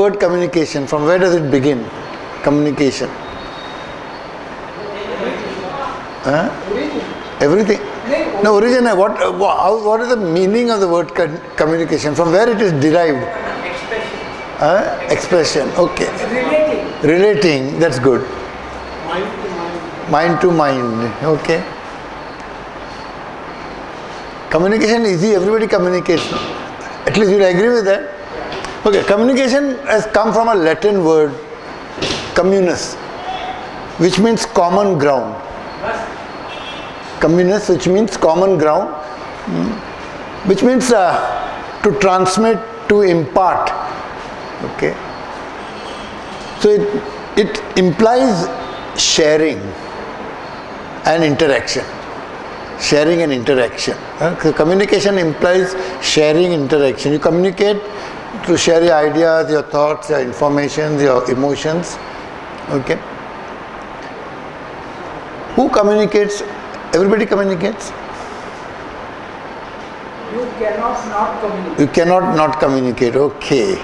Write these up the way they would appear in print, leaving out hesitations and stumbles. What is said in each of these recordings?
word communication? From where does it begin? Communication. Huh? Everything. No, origin. What is the meaning of the word communication? From where it is derived? Expression. Okay. Relating. That's good. Mind to mind. Okay. Communication is easy. Everybody communicates. At least you will agree with that. Okay. Communication has come from a Latin word, communis, which means common ground. Communis, which means common ground, which means to transmit, to impart. Okay. So it implies sharing and interaction. Sharing and interaction. So communication implies sharing, interaction. You communicate to share your ideas, your thoughts, your information, your emotions. Okay. Who communicates? Everybody communicates. You cannot not communicate. You cannot not communicate. Okay.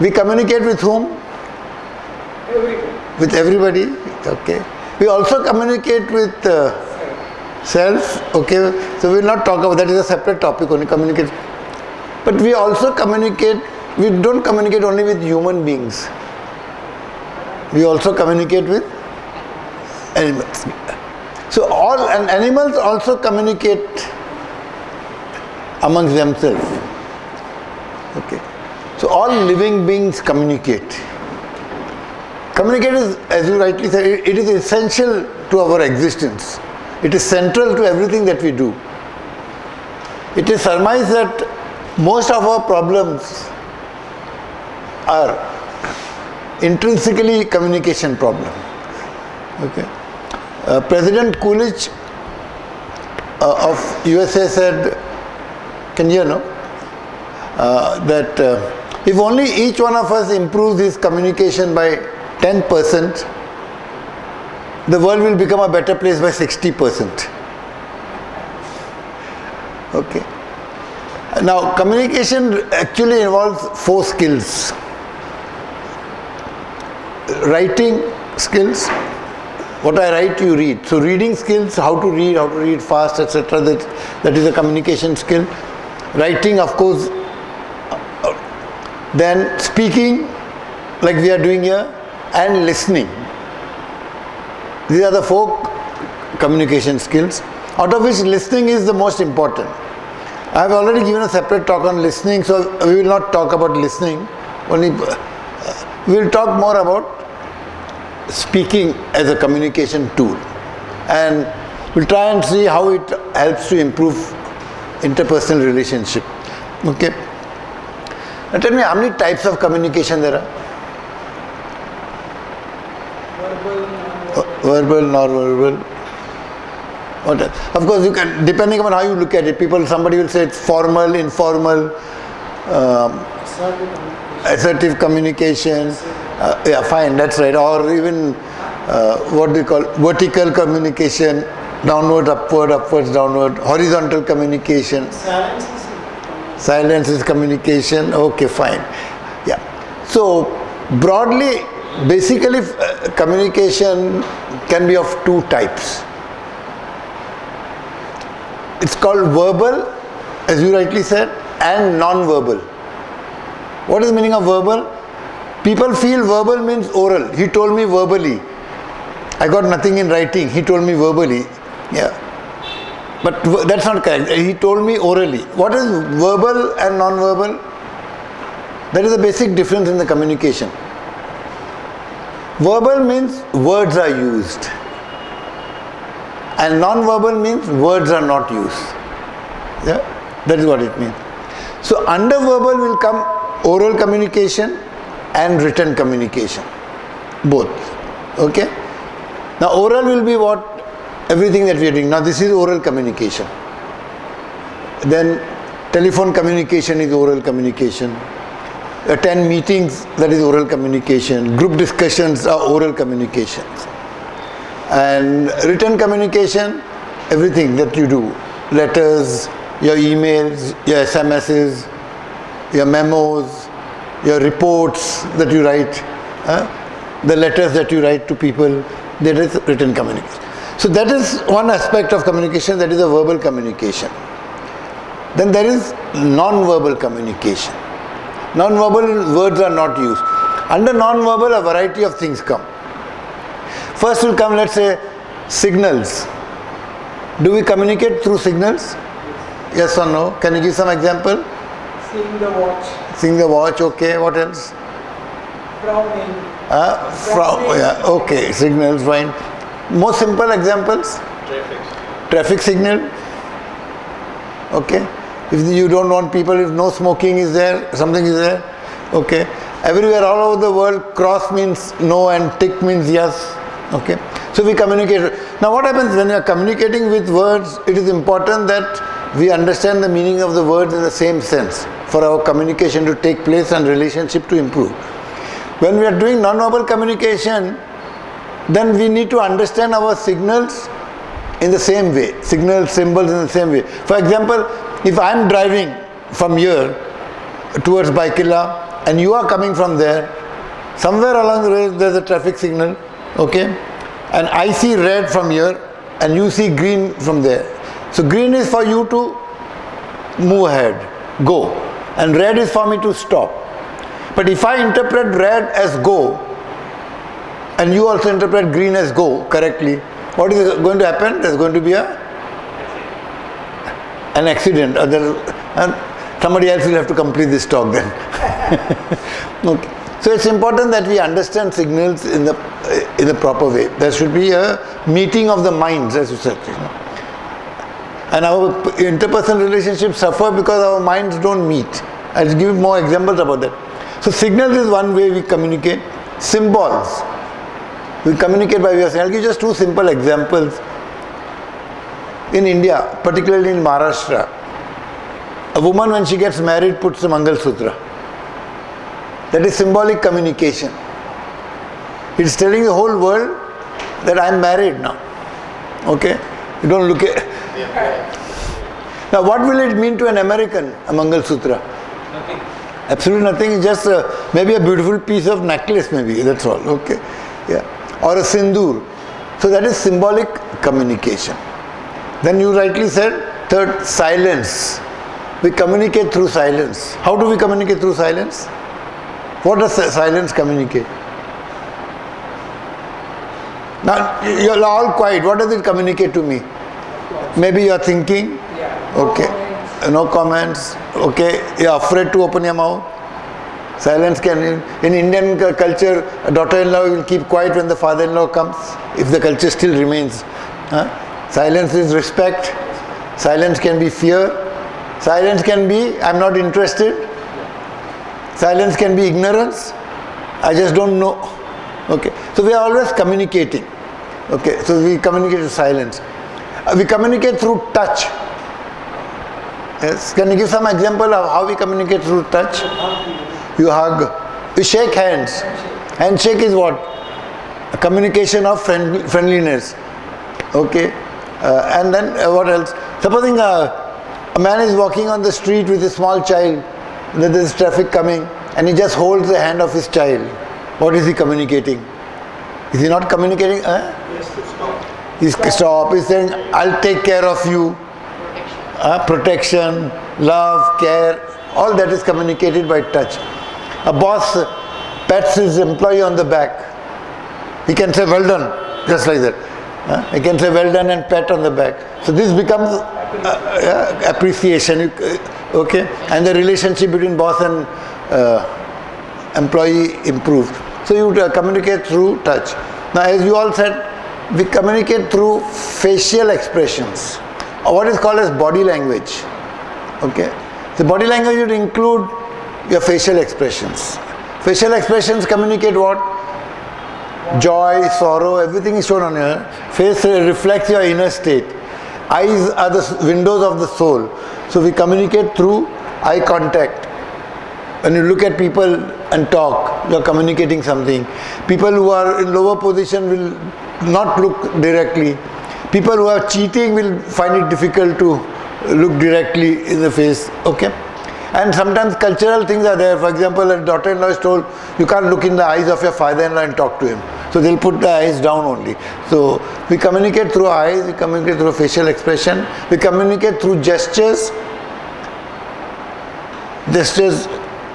We communicate with whom? Everybody. With everybody. Okay. We also communicate with self. Okay. So we will not talk about that. Is a separate topic. Only communicate. But we also communicate. We don't communicate only with human beings. We also communicate with animals. So animals also communicate amongst themselves. Okay. So all living beings communicate. Communicate is, as you rightly said, it is essential to our existence. It is central to everything that we do. It is surmised that most of our problems are intrinsically communication problem. Okay. President Coolidge of USA said, can you know, that if only each one of us improves his communication by 10%, the world will become a better place by 60%. Okay. Now, communication actually involves 4 skills. Writing skills. What I write, you read. So reading skills, how to read fast, etc. That is a communication skill. Writing, of course. Then speaking, like we are doing here, and listening. These are the 4 communication skills, out of which listening is the most important. I have already given a separate talk on listening, so we will not talk about listening. Only we will talk more about speaking as a communication tool, and we'll try and see how it helps to improve interpersonal relationship. Okay. Now tell me, how many types of communication there are? Verbal, non-verbal. What else? Of course, you can, depending on how you look at it, somebody will say it's formal, informal, assertive communication. Yeah, fine, that's right. Or even what do you call vertical communication, downward, upward, upwards, downward, horizontal communication. Silence is communication. Okay, fine. Yeah. So broadly, basically, communication can be of 2 types. It's called verbal, as you rightly said, and non-verbal. What is the meaning of verbal? People feel verbal means oral. He told me verbally. I got nothing in writing. He told me verbally. Yeah. But that's not correct. He told me orally. What is verbal and non-verbal? There is a basic difference in the communication. Verbal means words are used, and non-verbal means words are not used. Yeah, that is what it means. So under verbal will come oral communication and written communication, both. Okay. Now oral will be what? Everything that we are doing. Now this is oral communication. Then telephone communication is oral communication. Attend meetings, that is oral communication. Group discussions are oral communications. And written communication, everything that you do. Letters, your emails, your SMSs, your memos, your reports that you write, the letters that you write to people, that is written communication. So that is one aspect of communication, that is a verbal communication. Then there is non-verbal communication. Non-verbal words are not used. Under non-verbal, a variety of things come. First will come, let's say, signals. Do we communicate through signals? Yes or no? Can you give some example? Seeing the watch. Seeing the watch, okay. What else? Frowning. Yeah, okay. Signals, fine. More simple examples? Traffic signal. Okay. If you don't want people, if no smoking is there, something is there. Okay. Everywhere, all over the world, cross means no and tick means yes. Okay. So we communicate. Now what happens when you are communicating with words, it is important that we understand the meaning of the words in the same sense for our communication to take place and relationship to improve. When we are doing non-verbal communication, then we need to understand our signals in the same way, signals, symbols in the same way. For example, if I am driving from here towards Baikila and you are coming from there, somewhere along the way there is a traffic signal, okay, and I see red from here and you see green from there. So green is for you to move ahead, go, and red is for me to stop. But if I interpret red as go and you also interpret green as go correctly, what is going to happen? There's going to be an accident, and somebody else will have to complete this talk then. Okay. So it's important that we understand signals in the proper way. There should be a meeting of the minds, as you said. And our interpersonal relationships suffer because our minds don't meet. I'll give more examples about that. So signals is one way we communicate. Symbols. We communicate by way of saying. I'll give just two simple examples. In India, particularly in Maharashtra, a woman when she gets married puts a Mangal Sutra. That is symbolic communication. It's telling the whole world that I'm married now. Okay? You don't look at... Now what will it mean to an American, a Mangal Sutra? Nothing. Absolutely nothing. It's just maybe a beautiful piece of necklace maybe, that's all. Okay? Yeah. Or a sindoor. So that is symbolic communication. Then you rightly said, third, silence. We communicate through silence. How do we communicate through silence? What does silence communicate? Now, you're all quiet. What does it communicate to me? Maybe you're thinking. Yeah. Okay. No comments. Okay. You're afraid to open your mouth. Silence can, in Indian culture, a daughter-in-law will keep quiet when the father-in-law comes, if the culture still remains. Silence is respect. Silence can be fear. Silence can be, I'm not interested. Silence can be ignorance. I just don't know. Okay. So we are always communicating. Okay. So we communicate with silence. We communicate through touch. Yes. Can you give some example of how we communicate through touch? You hug. You shake hands. Handshake is what? A communication of friendliness. Okay. And then what else? Supposing a man is walking on the street with a small child. There is traffic coming and he just holds the hand of his child. What is he communicating? Is he not communicating? He's stop. He's saying, I'll take care of you. Protection, love, care, all that is communicated by touch. A boss pats his employee on the back. He can say, well done, just like that. He can say, well done and pat on the back. So this becomes appreciation. Okay, and the relationship between boss and employee improves. So you communicate through touch. Now, as you all said, we communicate through facial expressions, or what is called as body language. Okay, the body language would include your facial expressions. Facial expressions communicate what? Joy, sorrow, everything is shown on your face. Reflects your inner state. Eyes are the windows of the soul. So we communicate through eye contact. When you look at people and talk, you are communicating something. People who are in lower position will not look directly. People who are cheating will find it difficult to look directly in the face. Okay. And sometimes cultural things are there. For example, a daughter-in-law is told, you can't look in the eyes of your father-in-law and talk to him. So they'll put the eyes down only. So we communicate through eyes, we communicate through facial expression, we communicate through gestures. Gestures,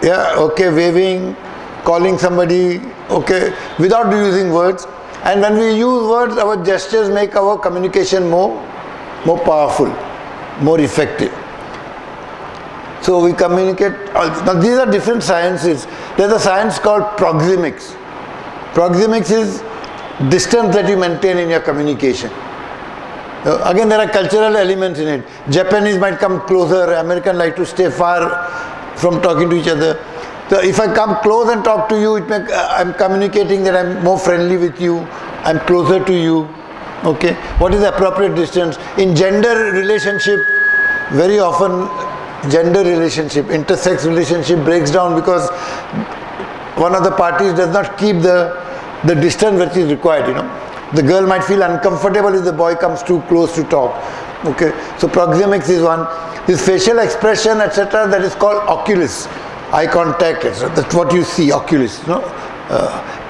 yeah, okay, waving, calling somebody, okay, without using words. And when we use words, our gestures make our communication more powerful, more effective. So we communicate. Now these are different sciences. There's a science called proxemics. Proxemics is distance that you maintain in your communication. Again, there are cultural elements in it. Japanese might come closer, American like to stay far from talking to each other. So if I come close and talk to you, I'm communicating that I'm more friendly with you, I'm closer to you. Okay, what is the appropriate distance? In gender relationship, very often gender relationship, intersex relationship breaks down because one of the parties does not keep the distance which is required, The girl might feel uncomfortable if the boy comes too close to talk. Okay, so proxemics is one. This facial expression, etc., that is called oculus, eye contact, etc. That's what you see, oculus,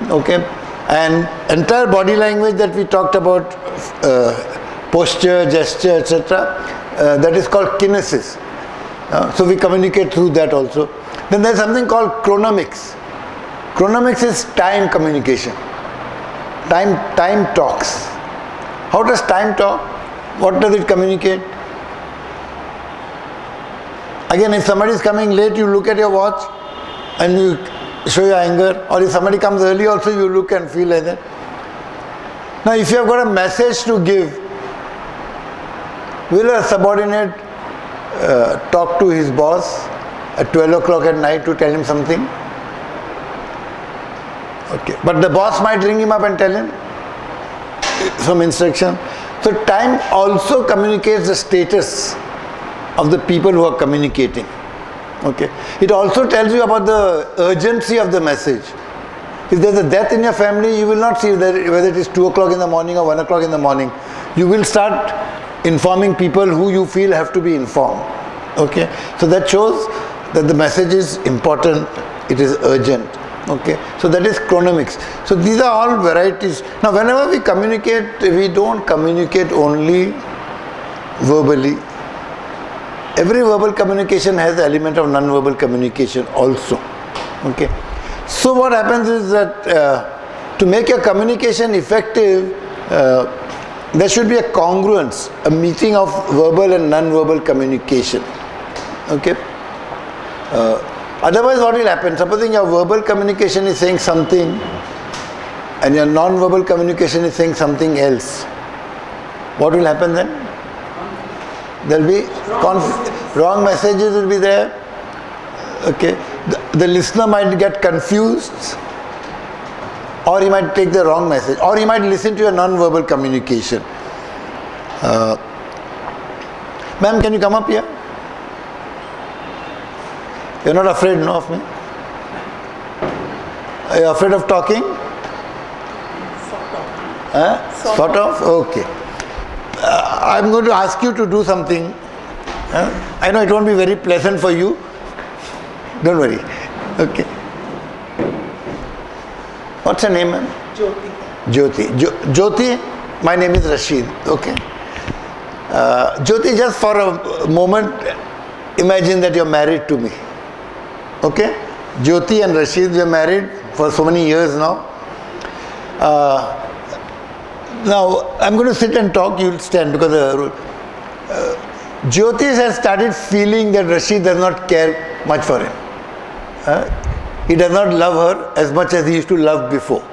okay. And entire body language that we talked about, posture, gesture, etc., that is called kinesis. So we communicate through that also. Then there's something called chronomics. Chronomics is time communication. Time talks. How does time talk? What does it communicate? Again, if somebody is coming late, you look at your watch and you show your anger. Or if somebody comes early also, you look and feel like that. Now if you have got a message to give, will a subordinate talk to his boss at 12 o'clock at night to tell him something? Okay, but the boss might ring him up and tell him some instruction. So time also communicates the status of the people who are communicating. Okay, it also tells you about the urgency of the message. If there's a death in your family, you will not see whether it is 2 o'clock in the morning or 1 o'clock in the morning. You will start informing people who you feel have to be informed. Okay, so that shows that the message is important, it is urgent. Okay, so that is chronomics. So these are all varieties. Now whenever we communicate, we don't communicate only verbally. Every verbal communication has the element of non-verbal communication also. Okay, so what happens is that to make your communication effective, there should be a congruence, a meeting of verbal and non-verbal communication. Okay. Otherwise, what will happen? Supposing your verbal communication is saying something and your non-verbal communication is saying something else, what will happen then? There will be wrong messages will be there. Okay, the listener might get confused, or he might take the wrong message, or he might listen to your non-verbal communication. Ma'am, can you come up here? You're not afraid, no, of me? Are you afraid of talking? Sort of? Okay. I'm going to ask you to do something. I know it won't be very pleasant for you. Don't worry. Okay. What's your name, ma'am? Jyoti. Jyoti, my name is Rashid. Okay. Jyoti, just for a moment, imagine that you're married to me. Okay? Jyoti and Rashid, we are married for so many years now. Now, I'm going to sit and talk, you'll stand because Jyoti has started feeling that Rashid does not care much for him. He does not love her as much as he used to love before.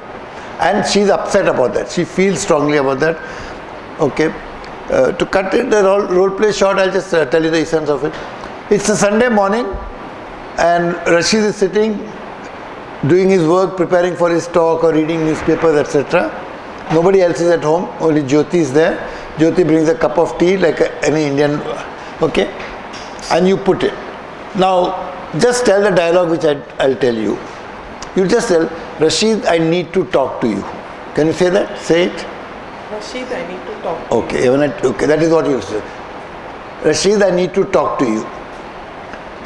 And she's upset about that. She feels strongly about that. Okay. To cut it, the role play short, I'll just tell you the essence of it. It's a Sunday morning and Rashid is sitting, doing his work, preparing for his talk or reading newspapers, etc. Nobody else is at home, only Jyoti is there. Jyoti brings a cup of tea like any Indian, okay, and you put it. Now, just tell the dialogue which I'll tell you. You just tell, Rashid, I need to talk to you. Can you say that? Say it. Rashid, I need to talk to you. Okay, okay, that is what you'll say. Rashid, I need to talk to you.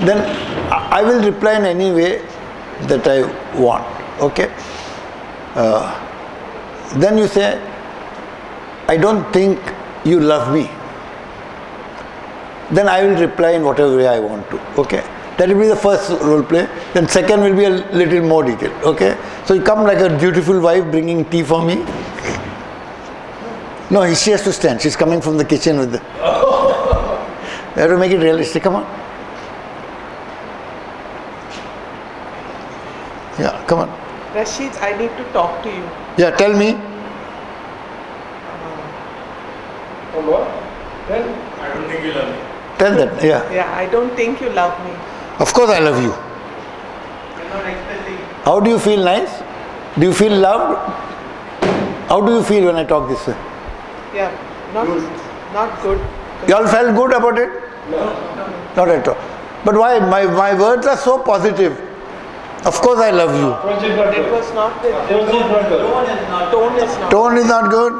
then I will reply in any way that I want. Okay? Then you say, I don't think you love me. Then I will reply in whatever way I want to. Okay? That will be the first role play. Then second will be a little more detailed. Okay? So you come like a dutiful wife bringing tea for me. No, she has to stand. She's coming from the kitchen with the... You have to make it realistic. Come on. Yeah, come on. Rashid, I need to talk to you. Yeah, tell me. Then I don't think you love me. Tell that. Yeah. Yeah, I don't think you love me. Of course I love you. You're not expecting. How do you feel nice? Do you feel loved? How do you feel when I talk this way? Yeah, not good. You all felt good about it? No. Not at all. But why? My words are so positive. Of course I love you. Approach is not It good. was not the Approach is not good. tone is not. Tone is not good.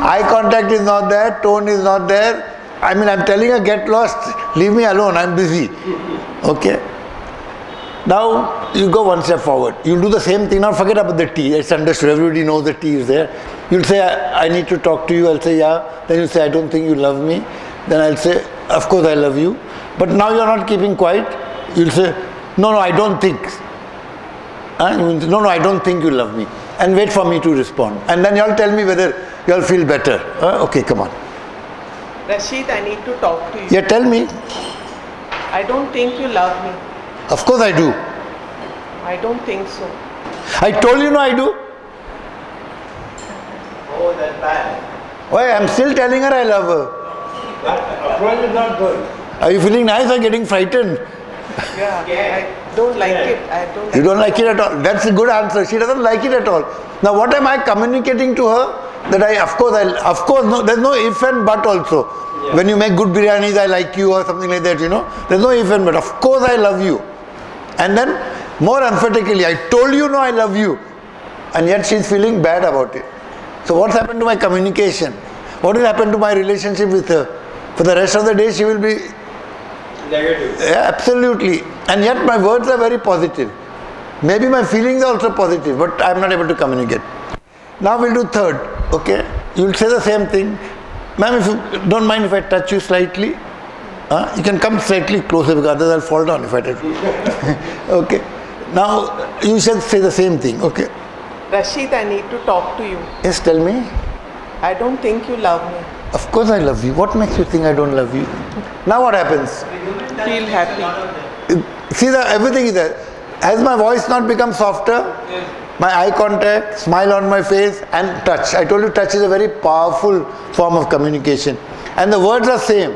Eye contact is not there. Tone is not there. I mean, I'm telling her, get lost. Leave me alone. I'm busy. Okay? Now, you go one step forward. You'll do the same thing. Now, forget about the tea. It's understood. Everybody knows the tea is there. You'll say, I need to talk to you. I'll say, yeah. Then you'll say, I don't think you love me. Then I'll say, of course I love you. But now you're not keeping quiet. You'll say, no, I don't think. No, I don't think you love me. And wait for me to respond. And then you'll tell me whether you'll feel better. Okay, come on. Rashid, I need to talk to you. Yeah, tell me. I don't think you love me. Of course I do. I don't think so. I told you no, I do. Oh, that's bad. Why? I'm still telling her I love her. Approach is not good. Are you feeling nice or getting frightened? Yeah, I don't like it. I don't. You don't like it at all. That's a good answer. She doesn't like it at all. Now what am I communicating to her? That of course, no, there's no if and but also. Yeah. When you make good biryanis, I like you or something like that, There's no if and but. Of course I love you. And then more emphatically, I told you no, I love you. And yet she's feeling bad about it. So what's happened to my communication? What will happen to my relationship with her? For the rest of the day she will be... Negative. Yeah, absolutely. And yet my words are very positive. Maybe my feelings are also positive, but I'm not able to communicate. Now we'll do third, okay? You'll say the same thing. Ma'am, if you don't mind if I touch you slightly, you can come slightly closer because otherwise I'll fall down if I touch you. Okay. Now you should say the same thing, okay? Rashid, I need to talk to you. Yes, tell me. I don't think you love me. Of course I love you. What makes you think I don't love you? Now what happens? Feel happy. See, everything is there. Has my voice not become softer? My eye contact, smile on my face, and touch. I told you touch is a very powerful form of communication. And the words are same.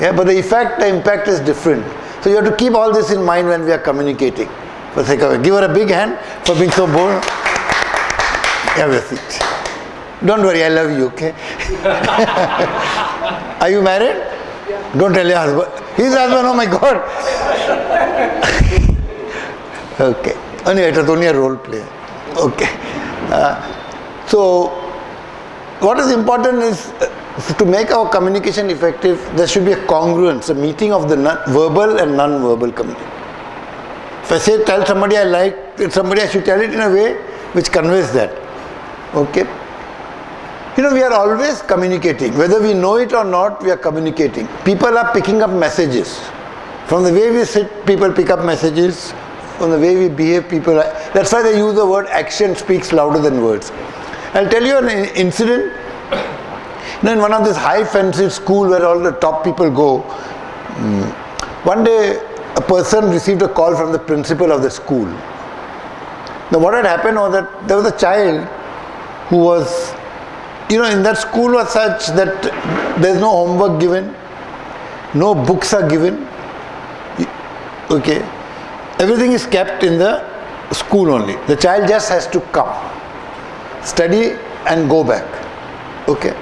Yeah, but the impact is different. So you have to keep all this in mind when we are communicating. For sake of it. Give her a big hand for being so bold. Have a seat. Don't worry, I love you, okay? Are you married? Yeah. Don't tell your husband. His husband, oh my God. Okay. Anyway, it was only a role play. Okay. So, what is important is to make our communication effective, there should be a congruence, a meeting of the verbal and non-verbal communication. If I say, tell somebody I like somebody, I should tell it in a way which conveys that. Okay. We are always communicating. Whether we know it or not, we are communicating. People are picking up messages. From the way we sit, people pick up messages. From the way we behave, people are... That's why they use the word action speaks louder than words. I'll tell you an incident. In one of this high fancy school where all the top people go, one day a person received a call from the principal of the school. Now what had happened was that there was a child who was... in that school was such that there's no homework given, no books are given, okay. Everything is kept in the school only. The child just has to come, study and go back, okay.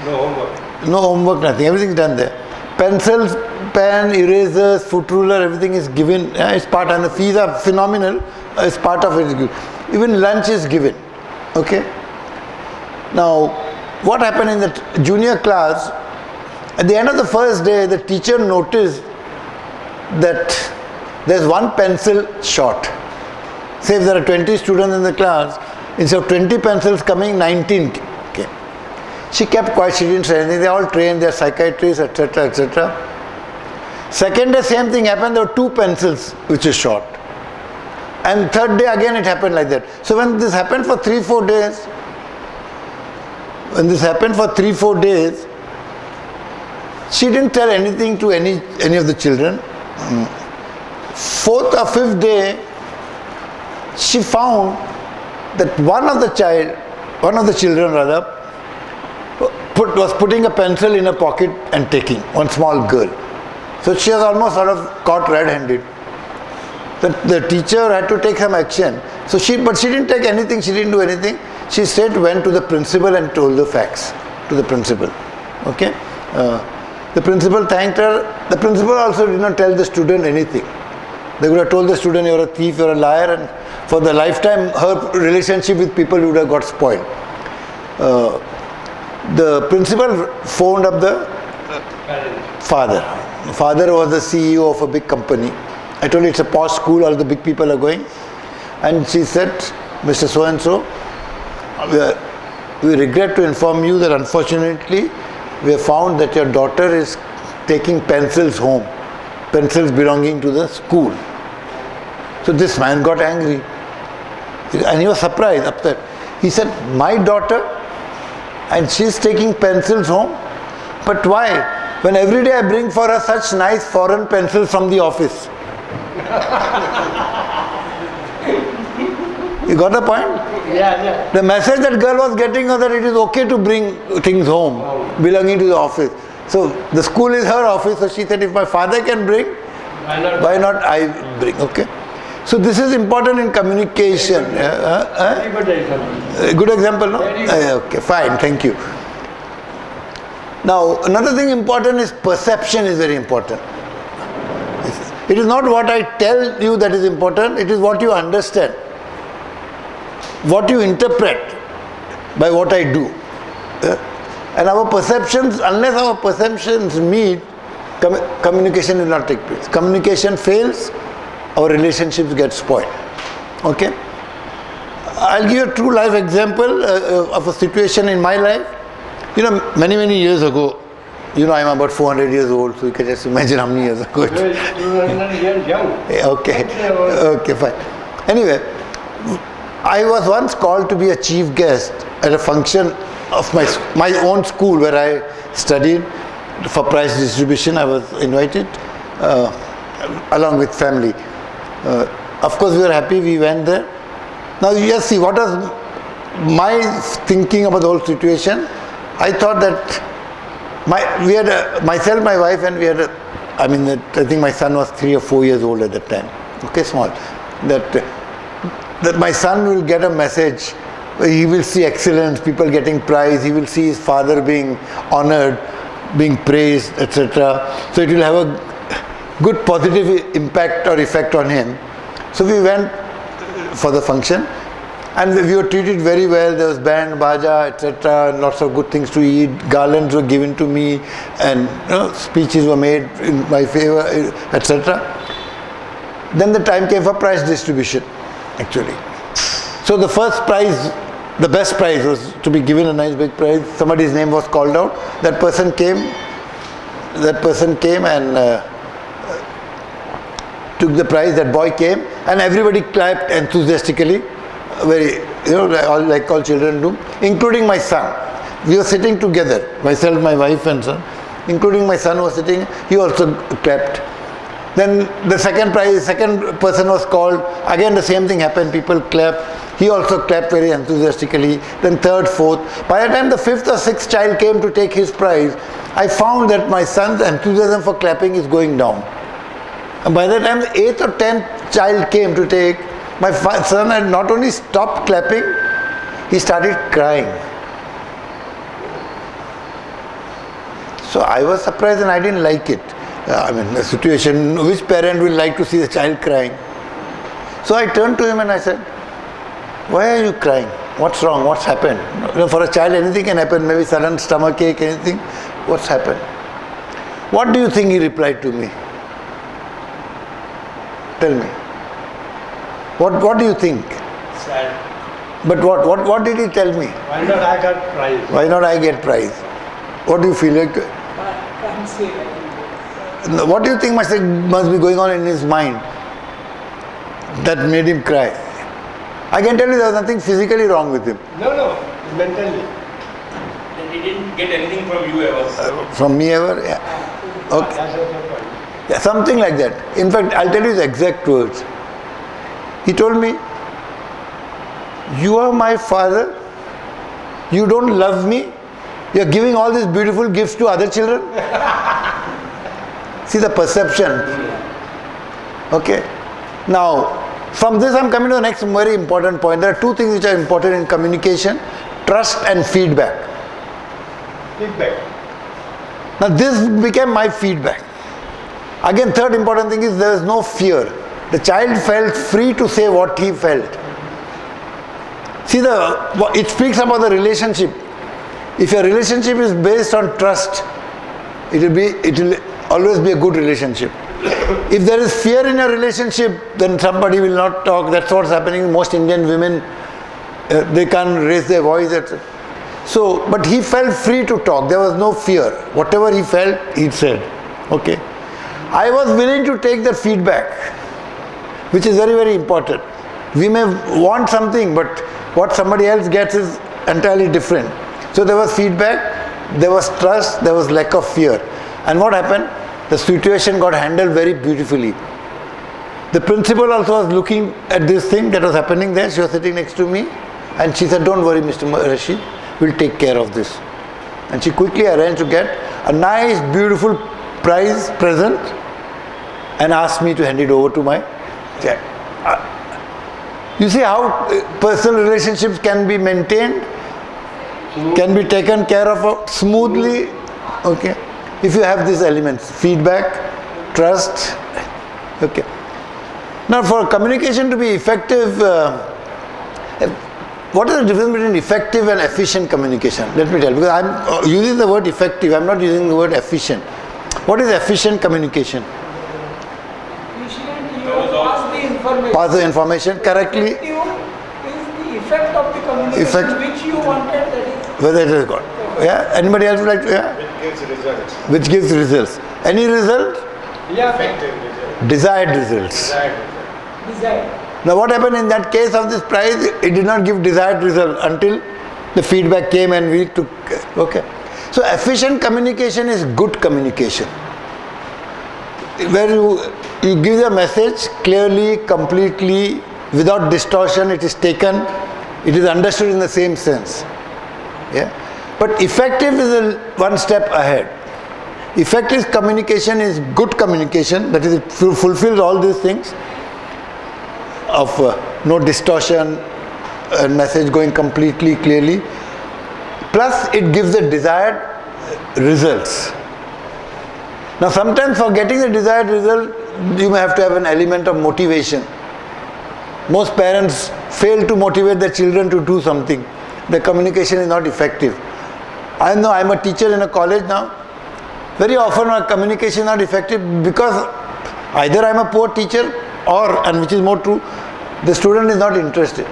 No homework. No homework, nothing, everything is done there. Pencils, pen, erasers, foot ruler, everything is given, it's part, and the fees are phenomenal, it's part of it. Even lunch is given, okay. Now, what happened in the junior class, at the end of the first day, the teacher noticed that there's one pencil short. Say if there are 20 students in the class, instead of 20 pencils coming, 19 came. She kept quiet, she didn't say anything. They all trained, they're psychiatrists, etc., etc. Second day, same thing happened, there were 2 pencils which is short. And third day again it happened like that. So when this happened for 3-4 days, she didn't tell anything to any of the children. 4th or 5th day, she found that one of the children was putting a pencil in a pocket and taking, one small girl. So she was almost sort of caught red-handed. The teacher had to take some action. But she didn't take anything, she didn't do anything. She straight went to the principal and told the facts to the principal. Okay? The principal thanked her. The principal also did not tell the student anything. They would have told the student, you're a thief, you're a liar, and for the lifetime her relationship with people would have got spoiled. The principal phoned up the father. The father was the CEO of a big company. I told you it's a posh school, all the big people are going. And she said, Mr. So-and-so, we regret to inform you that unfortunately we have found that your daughter is taking pencils home, pencils belonging to the school. So this man got angry and he was surprised, upset. He said, my daughter, and she's taking pencils home? But why? When every day I bring for her such nice foreign pencils from the office. You got the point? Yeah. The message that girl was getting was that it is okay to bring things home belonging to the office. So the school is her office, so she said if my father can bring, why not I bring? Okay. So this is important in communication. Good example, no? Okay, fine, thank you. Now another thing important is perception is very important. It is not what I tell you that is important, it is what you understand. What you interpret by what I do. And our perceptions, unless our perceptions meet, communication will not take place. Communication fails, our relationships get spoiled. Okay? I'll give you a true life example of a situation in my life. You know, many years ago, you know, I'm about 400 years old, so you can just imagine how many years ago. Okay, fine. Anyway, I was once called to be a chief guest at a function of my own school where I studied for prize distribution. I was invited along with family. Of course, we were happy. We went there. Now, you just see what was my thinking about the whole situation. I thought that we had myself, my wife, and we had I think my son was 3 or 4 years old at that time. Okay, small. That my son will get a message, he will see excellence, people getting prize, he will see his father being honored, being praised, etc. So it will have a good positive impact or effect on him. So we went for the function and we were treated very well. There was band, baja, etc. Lots of good things to eat. Garlands were given to me and speeches were made in my favor, etc. Then the time came for prize distribution. Actually. So the first prize, the best prize was to be given a nice big prize. Somebody's name was called out. That person came and took the prize. That boy came and everybody clapped enthusiastically. Very, like all children do, including my son. We were sitting together, myself, my wife and son, including my son was sitting, he also clapped. Then the second person was called, again the same thing happened, people clapped, he also clapped very enthusiastically, then third, fourth. By the time the 5th or 6th child came to take his prize, I found that my son's enthusiasm for clapping is going down. And by the time the 8th or 10th child came to take, my son had not only stopped clapping, he started crying. So I was surprised and I didn't like it. The situation, which parent will like to see the child crying? So I turned to him and I said, why are you crying? What's wrong? What's happened? For a child anything can happen, maybe sudden stomach ache, anything. What's happened? What do you think he replied to me? Tell me. What do you think? Sad. But what did he tell me? Why not I got prize? Why not I get prize? What do you feel like? Can't say that. What do you think must be going on in his mind that made him cry? I can tell you there was nothing physically wrong with him. No, mentally. Then he didn't get anything from you ever. From me ever? Yeah. Okay. That's also the point. Yeah, something like that. In fact, I'll tell you the exact words. He told me, "You are my father. You don't love me. You are giving all these beautiful gifts to other children." See the perception. Okay. Now, from this I'm coming to the next very important point. There are two things which are important in communication: trust and feedback. Feedback. Now this became my feedback. Again, third important thing is there is no fear. The child felt free to say what he felt. See, it speaks about the relationship. If your relationship is based on trust, it will always be a good relationship. If there is fear in your relationship, then somebody will not talk. That's what's happening. Most Indian women, they can't raise their voice. So, but he felt free to talk. There was no fear. Whatever he felt, he said. Okay. I was willing to take the feedback, which is very, very important. We may want something, but what somebody else gets is entirely different. So there was feedback, there was trust, there was lack of fear. And what happened? The situation got handled very beautifully. The principal also was looking at this thing that was happening there. She was sitting next to me and she said, "Don't worry, Mr. Rashid, we'll take care of this." And she quickly arranged to get a nice, beautiful prize present and asked me to hand it over to my child. You see how personal relationships can be maintained, can be taken care of smoothly, okay, if you have these elements: feedback, trust, okay. Now for communication to be effective, what is the difference between effective and efficient communication? Let me tell you, because I'm using the word effective, I'm not using the word efficient. What is efficient communication? Pass the information correctly. Effective is the effect of the communication Effect. which you wanted, that is. Whether it is good. Yeah? Anybody else would like to? Yeah? It gives results. Which gives results. Any result? Yeah, effective result. Desired results. Desire. Now what happened in that case of this prize? It did not give desired result until the feedback came and we took. Okay. So efficient communication is good communication, where you give the message clearly, completely, without distortion. It is taken, it is understood in the same sense. Yeah. But effective is one step ahead. Effective communication is good communication, that is, it fulfills all these things of no distortion, message going completely clearly, plus it gives the desired results. Now sometimes for getting the desired result, you may have to have an element of motivation. Most parents fail to motivate their children to do something. The communication is not effective. I know I'm a teacher in a college now. Very often my communication is not effective because either I'm a poor teacher or, and which is more true, the student is not interested.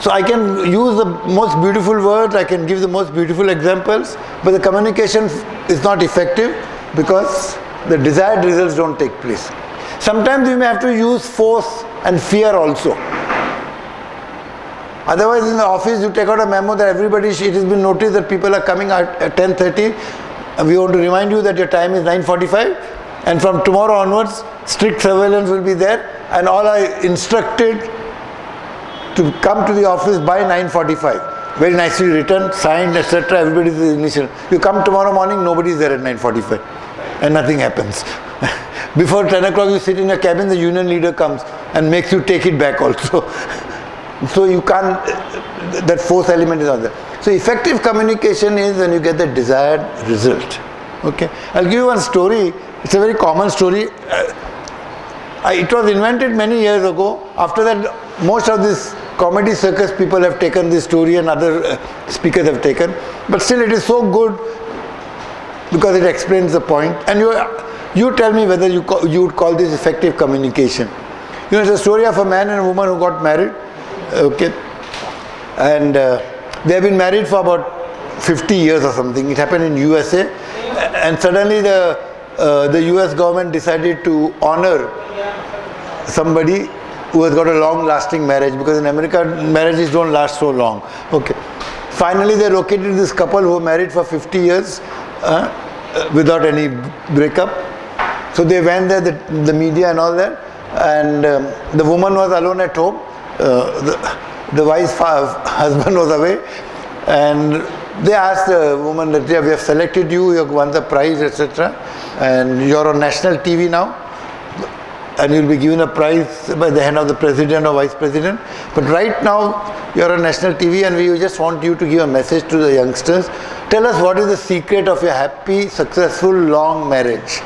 So I can use the most beautiful words, I can give the most beautiful examples, but the communication is not effective because the desired results don't take place. Sometimes we may have to use force and fear also. Otherwise in the office you take out a memo that everybody, it has been noticed that people are coming at 10:30. We want to remind you that your time is 9:45 and from tomorrow onwards strict surveillance will be there and all are instructed to come to the office by 9:45. Very nicely written, signed, etc. Everybody is initial. You come tomorrow morning, nobody is there at 9:45 and nothing happens. Before 10 o'clock you sit in a cabin, the union leader comes and makes you take it back also. So you can't, that force element is not there. So effective communication is when you get the desired result. Okay, I'll give you one story. It's a very common story. It was invented many years ago. After that, most of these comedy circus people have taken this story and other speakers have taken. But still it is so good because it explains the point. And You tell me whether you would call this effective communication. You know, it's a story of a man and a woman who got married. Okay. And they have been married for about 50 years or something. It happened in USA. And suddenly the US government decided to honor somebody who has got a long-lasting marriage, because in America marriages don't last so long. Okay. Finally, they located this couple who were married for 50 years without any breakup. So they went there, the media and all that, and the woman was alone at home. The wife's husband was away, and they asked the woman that, yeah, we have selected you, you have won the prize, etc. And you're on national TV now, and you'll be given a prize by the hand of the president or vice president. But right now, you're on national TV, and we just want you to give a message to the youngsters. Tell us what is the secret of your happy, successful, long marriage.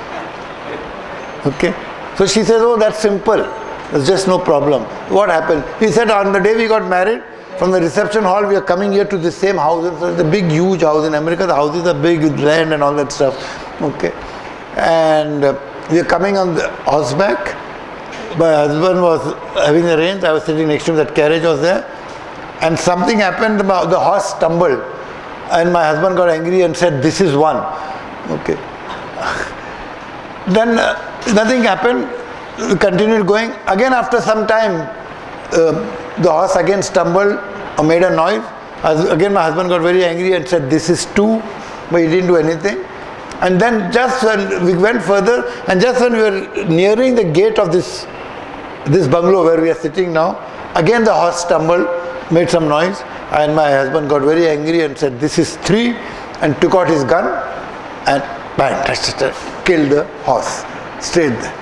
Okay? So she says, oh, that's simple. There's just no problem. What happened? He said, on the day we got married, from the reception hall, we are coming here to the same house. It's a big, huge house. In America, the houses are big, with land and all that stuff. Okay? And we are coming on the horseback. My husband was having the reins. I was sitting next to him. That carriage was there. And something happened. The horse stumbled. And my husband got angry and said, this is one. Okay. Then nothing happened. We continued going. Again, after some time, the horse again stumbled or made a noise. Again, my husband got very angry and said, this is two. But he didn't do anything. And then just when we went further, and just when we were nearing the gate of this bungalow where we are sitting now, again the horse stumbled, made some noise, and my husband got very angry and said, this is three, and took out his gun and bang, killed the horse straight there.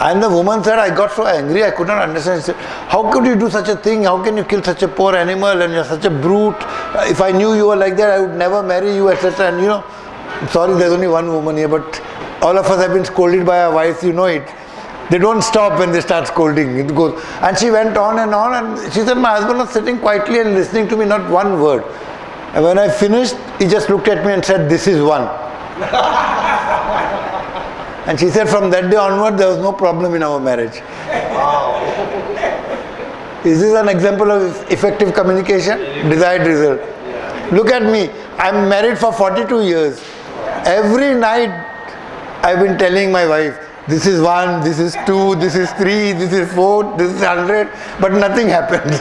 And the woman said, I got so angry, I could not understand. She said, how could you do such a thing? How can you kill such a poor animal, and you're such a brute? If I knew you were like that, I would never marry you, etc. And you know, sorry, there's only one woman here, but all of us have been scolded by our wives, you know it. They don't stop when they start scolding. It goes. And she went on, and she said, my husband was sitting quietly and listening to me, not one word. And when I finished, he just looked at me and said, this is one. And she said, from that day onward, there was no problem in our marriage. Wow. Is this an example of effective communication? Desired result. Look at me. I'm married for 42 years. Every night, I've been telling my wife, this is one, this is two, this is three, this is four, this is 100, but nothing happens.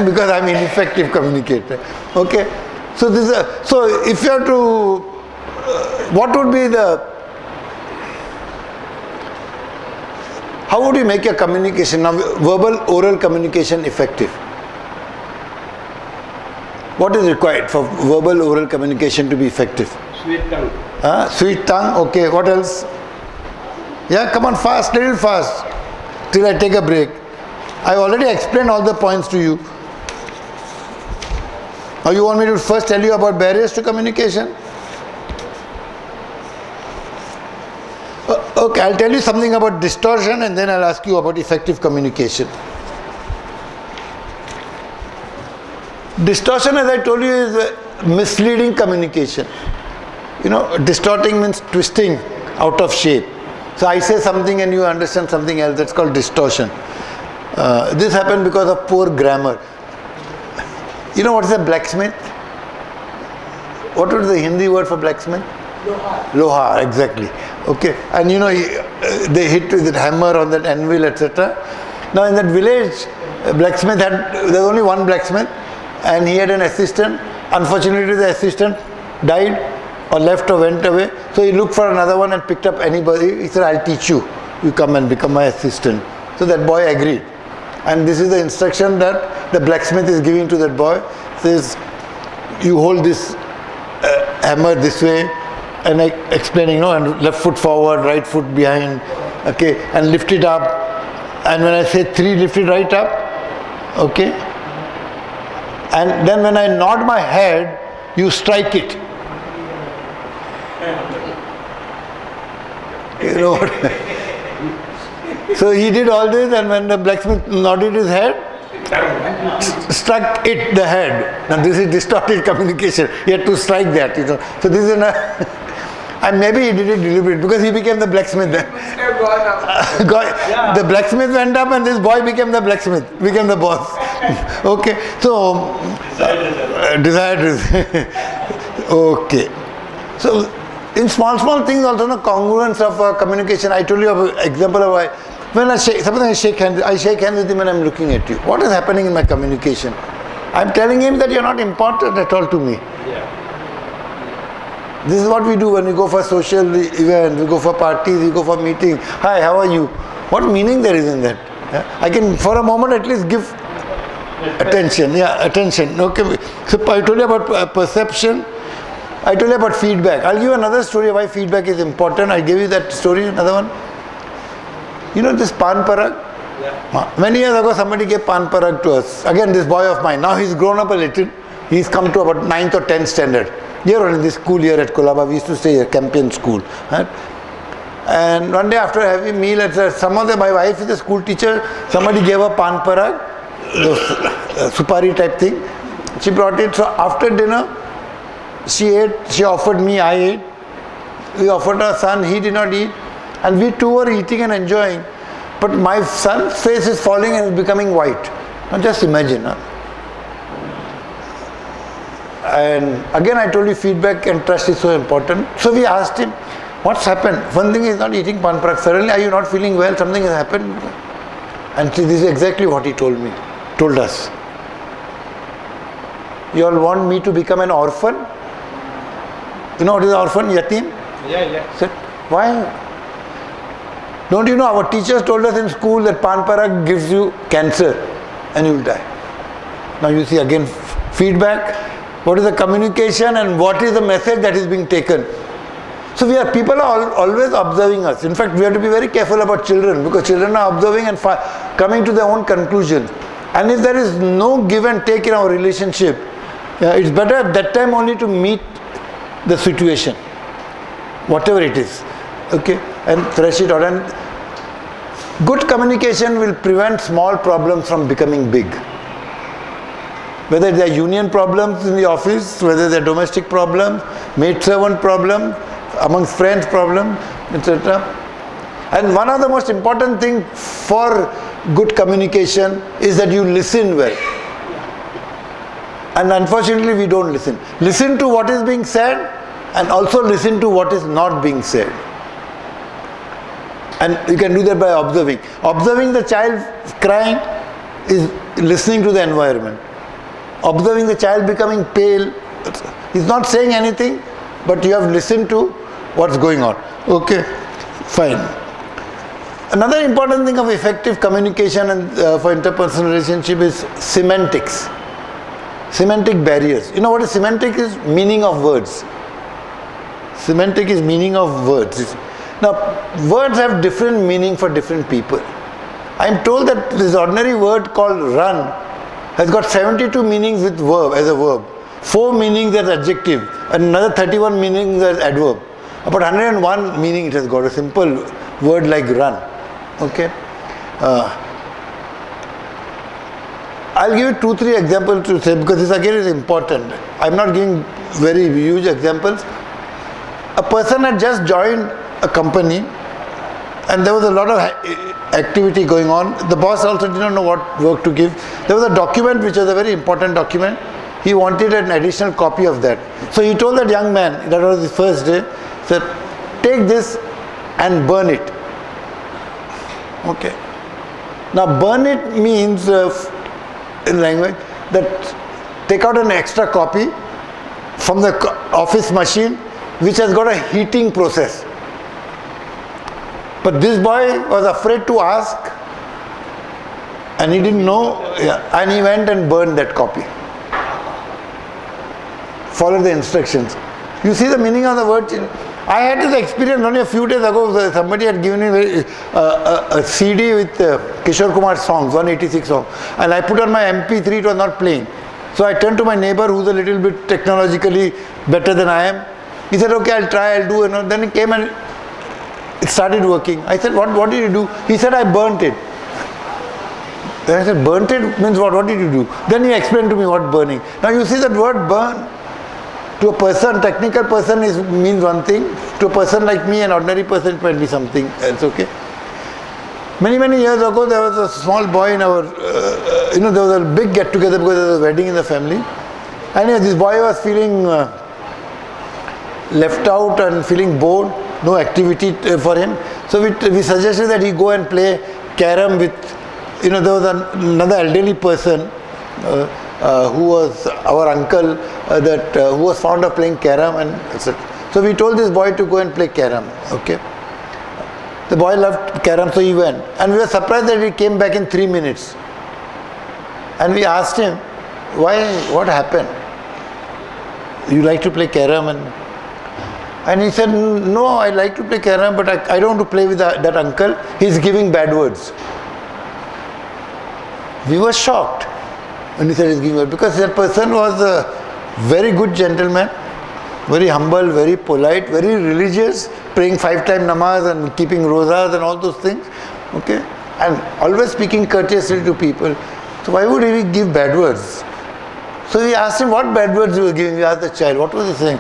Because I'm an ineffective communicator. Okay? So if you have to, what would be how would you make your communication, now verbal, oral communication effective? What is required for verbal, oral communication to be effective? Sweet tongue. Sweet tongue, okay, what else? Yeah, come on, fast, little fast, till I take a break. I already explained all the points to you. Now you want me to first tell you about barriers to communication? Okay, I'll tell you something about distortion, and then I'll ask you about effective communication. Distortion, as I told you, is misleading communication. You know, distorting means twisting out of shape. So I say something and you understand something else. That's called distortion. This happened because of poor grammar. You know what is a blacksmith? What was the Hindi word for blacksmith? Lohar. Lohar, exactly. Okay, and you know, they hit with that hammer on that anvil, etc. Now in that village, blacksmith there's only one blacksmith, and he had an assistant. Unfortunately, the assistant died or left or went away. So he looked for another one and picked up anybody. He said, I'll teach you. You come and become my assistant. So that boy agreed. And this is the instruction that the blacksmith is giving to that boy. Says, you hold this hammer this way, and explaining, and left foot forward, right foot behind, okay, and lift it up. And when I say 3, lift it right up, okay. And then when I nod my head, you strike it. You know what? So he did all this, and when the blacksmith nodded his head, struck it, the head. Now this is distorted communication. He had to strike that, So this is And maybe he did it deliberately because he became the blacksmith then. Must have gone up. The blacksmith went up and this boy became the blacksmith, became the boss. Okay, so desired result. Okay, so in small things also, no congruence of communication. I told you an example of when suppose I shake hands with him and I'm looking at you. What is happening in my communication? I'm telling him that you're not important at all to me. This is what we do when we go for social events, we go for parties, we go for meetings. Hi, how are you? What meaning there is in that? Yeah? I can for a moment at least give attention. Yeah, attention. Okay. So I told you about perception. I told you about feedback. I'll give you another story why feedback is important. I gave you that story, another one. You know this Pan Parag? Yeah. Many years ago somebody gave Pan Parag to us. Again, this boy of mine. Now he's grown up a little. He's come to about 9th or 10th standard. Here in this school here at Colaba, we used to stay here, Campion School. Right? And one day after having meal at my wife is a school teacher, somebody gave a Pan Parag, supari type thing. She brought it. So after dinner, she ate, she offered me, I ate. We offered our son, he did not eat. And we two were eating and enjoying. But my son's face is falling and is becoming white. Now just imagine. Huh? And again I told you feedback and trust is so important. So we asked him, what's happened? One thing is not eating Pan Parag. Suddenly are you not feeling well? Something has happened. And see, this is exactly what he told us. You all want me to become an orphan? You know what is orphan? Yatim? Yeah. Said, why? Don't you know our teachers told us in school that Pan Parag gives you cancer and you will die. Now you see again feedback, what is the communication and what is the message that is being taken. So people are always observing us. In fact, we have to be very careful about children because children are observing and coming to their own conclusions. And if there is no give and take in our relationship, it's better at that time only to meet the situation, whatever it is, okay, and thresh it out. And good communication will prevent small problems from becoming big. Whether they are union problems in the office, whether they are domestic problems, maid-servant problems, amongst friends problems, etc. And one of the most important thing for good communication is that you listen well. And unfortunately we don't listen. Listen to what is being said and also listen to what is not being said. And you can do that by observing. Observing the child crying is listening to the environment. Observing the child becoming pale, he's not saying anything, but you have listened to what's going on. Okay, fine. Another important thing of effective communication and for interpersonal relationship is semantics. Semantic barriers. You know what is semantic is? Meaning of words. Semantic is meaning of words. Now, words have different meaning for different people. I am told that this ordinary word called run has got 72 meanings with verb as a verb, 4 meanings as adjective, and another 31 meanings as adverb. About 101 meaning it has got, a simple word like run. Okay. I'll give you 2-3 examples to say because this again is important. I'm not giving very huge examples. A person had just joined a company and there was a lot of activity going on. The boss also did not know what work to give. There was a document which was a very important document. He wanted an additional copy of that. So he told that young man, that was his first day, said, take this and burn it. Okay. Now burn it means in language that take out an extra copy from the office machine which has got a heating process. But this boy was afraid to ask and he didn't know, and he went and burned that copy. Follow the instructions. You see the meaning of the word? I had this experience only a few days ago. Somebody had given me a CD with Kishore Kumar's songs, 186 songs, and I put on my MP3, it was not playing. So I turned to my neighbor who's a little bit technologically better than I am. He said, okay, I'll try, I'll do it. Then he came and it started working. I said, what did you do? He said, I burnt it. Then I said, burnt it means what? What did you do? Then he explained to me what burning. Now you see that word burn. To a person, technical person means one thing. To a person like me, an ordinary person, it might be something else. Okay. Many years ago, there was a small boy in our, there was a big get together because there was a wedding in the family. Anyway, this boy was feeling left out and feeling bored, no activity for him. So we suggested that he go and play carom with, there was another elderly person who was our uncle who was fond of playing carom and etc. So we told this boy to go and play carom. Okay. The boy loved carom, so he went. And we were surprised that he came back in 3 minutes. And we asked him, what happened? You like to play carom? And he said, no, I like to play carom, but I don't want to play with that uncle. He's giving bad words. We were shocked when he said he's giving bad words, because that person was a very good gentleman, very humble, very polite, very religious, praying 5-time namaz and keeping rozas and all those things. Okay? And always speaking courteously to people. So why would he give bad words? So we asked him what bad words he was giving. We asked the child, what was he saying?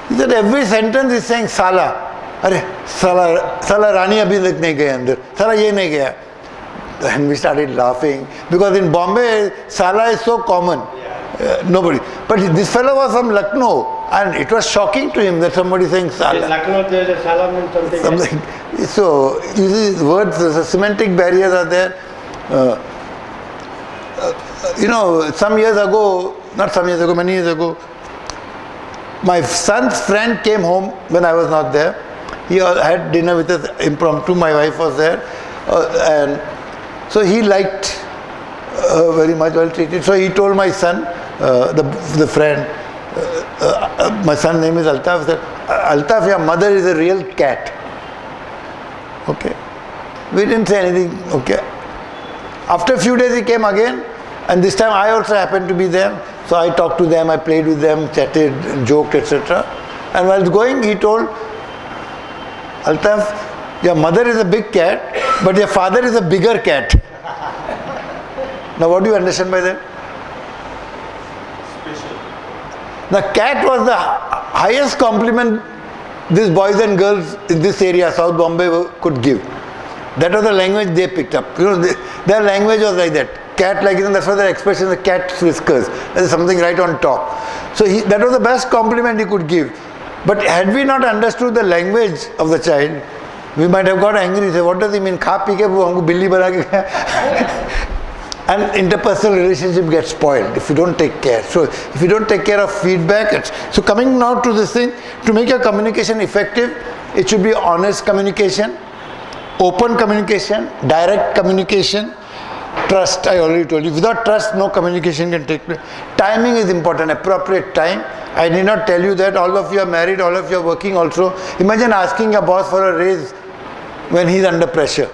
He said every sentence is saying Sala. Arey, Sala Rani abhi tak nahi gaya andar. Sala ye nahi gaya. And we started laughing. Because in Bombay, Sala is so common. Nobody. But this fellow was from Lucknow. And it was shocking to him that somebody saying Sala. In Lucknow, there is a Sala means something. So, you see, words, the semantic barriers are there. Many years ago, my son's friend came home when I was not there. He had dinner with us impromptu. My wife was there. And so he liked very much, well treated. So he told my son, the friend, my son's name is Altaf, he said, Altaf, your mother is a real cat. Okay. We didn't say anything. Okay. After a few days he came again, and this time I also happened to be there. So I talked to them, I played with them, chatted, joked, etc. And while going, he told, Altaf, your mother is a big cat, but your father is a bigger cat. Now what do you understand by that? Special. The cat was the highest compliment these boys and girls in this area, South Bombay, could give. That was the language they picked up. Their language was like that. Cat like, that's why their expression, the cat's whiskers. There's something right on top. So that was the best compliment he could give. But had we not understood the language of the child, we might have got angry. Say, what does he mean? Kha pi ke humko billi bana ke kya? And interpersonal relationship gets spoiled if you don't take care. So if you don't take care of feedback, so coming now to this thing, to make your communication effective, it should be honest communication, open communication, direct communication, trust. I already told you, without trust no communication can take place. Timing is important, appropriate time. I need not tell you that. All of you are married, all of you are working also. Imagine asking your boss for a raise when he is under pressure.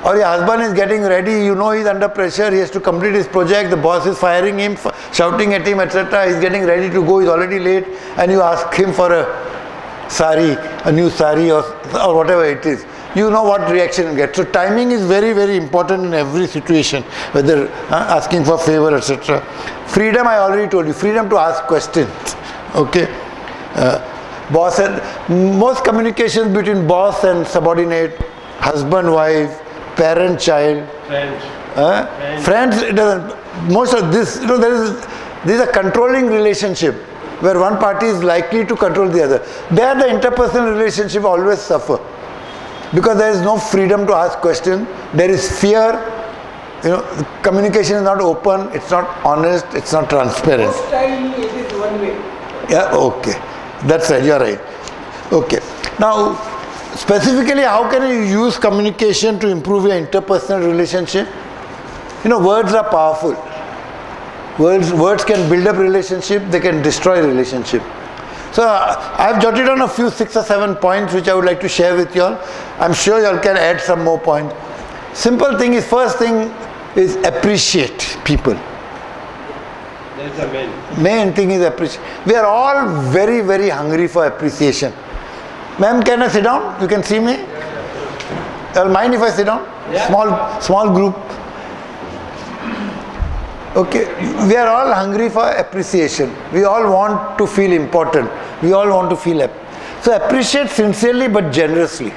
Or your husband is getting ready, you know he is under pressure, he has to complete his project, the boss is firing him, shouting at him, etc. He is getting ready to go, he is already late, and you ask him for a sari, a new sari or whatever it is. You know what reaction you get. So timing is very, very important in every situation, whether asking for favor, etc. Freedom, I already told you, freedom to ask questions. Okay. Boss and most communications between boss and subordinate, husband, wife, parent, child, friends, it doesn't. Most of this, this is a controlling relationship where one party is likely to control the other. There, the interpersonal relationship always suffer because there is no freedom to ask questions. There is fear. Communication is not open. It's not honest. It's not transparent. Most time it is one way. Yeah. Okay. That's right. You're right. Okay. Now, specifically, how can you use communication to improve your interpersonal relationship? Words are powerful. Words can build up relationship, they can destroy relationship. So I have jotted down a few 6 or 7 points which I would like to share with you all. I'm sure you all can add some more points. Simple thing is, first thing is appreciate people. That's the main. Main thing is appreciate. We are all very, very hungry for appreciation. Ma'am, can I sit down? You can see me? You'll mind if I sit down? Yeah. Small group. Okay, we are all hungry for appreciation. We all want to feel important. We all want to feel so appreciate sincerely but generously.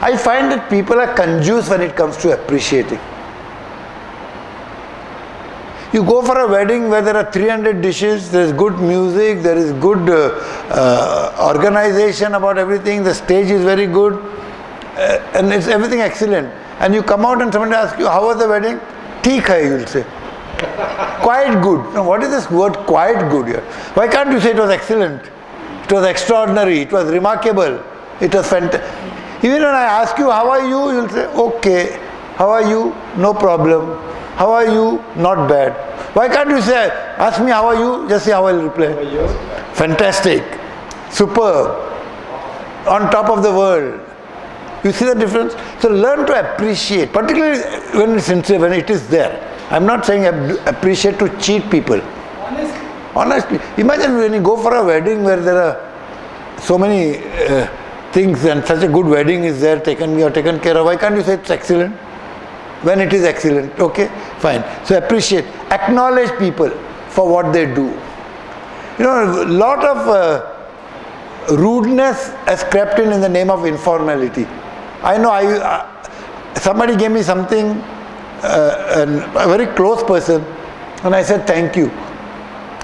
I find that people are confused when it comes to appreciating. You go for a wedding where there are 300 dishes, there is good music, there is good organization about everything, the stage is very good, and it's everything excellent. And you come out and somebody asks you, how was the wedding? Theek hai, you will say. Quite good. Now, what is this word quite good here? Why can't you say it was excellent? It was extraordinary, it was remarkable, it was fantastic. Even when I ask you, how are you? You'll say, okay. How are you? No problem. How are you? Not bad. Why can't you say, ask me how are you? Just say how I'll reply. How are you? Fantastic. Superb. On top of the world. You see the difference? So learn to appreciate, particularly when it's sincere, when it is there. I'm not saying appreciate to cheat people. Honestly. Imagine when you go for a wedding where there are so many things and such a good wedding is there, taken care of. Why can't you say it's excellent? When it is excellent, okay, fine. So appreciate, acknowledge people for what they do. You know, a lot of rudeness has crept in the name of informality. I know somebody gave me something, a very close person, and I said thank you.